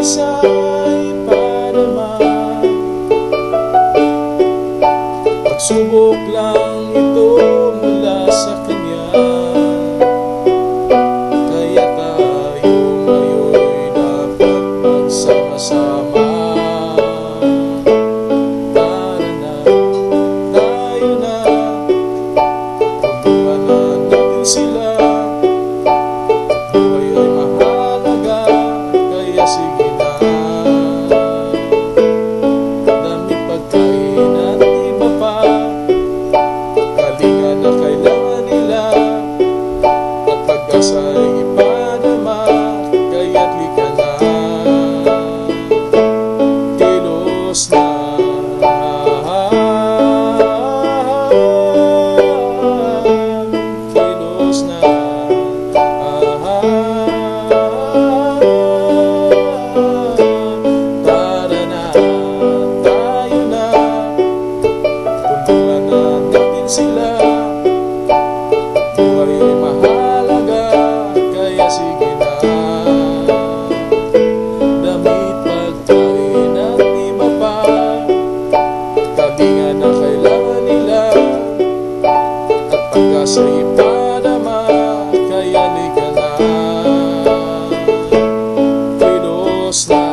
isa'y ipadama. Pagsubok lang ito mula sa Kanya, kaya tayo ngayon'y dapat magsama-sama. Tara na, tayo na, tulungan natin sila. Buhay ay mahalaga, kaya sige na. Dami pagkain at iba pa, kalinga na kailangan nila, at pag-asa'y ipadama, kaya't lika na. Kilos na, kilos na. Tara na, tayo na, tulungan natin sila. Buhay ay mahalaga, kaya sige na. Damit, pagkain at iba pa, kalinga na kailangan nila, at pag-asa'y ipadama, kaya lika na. Kilos na.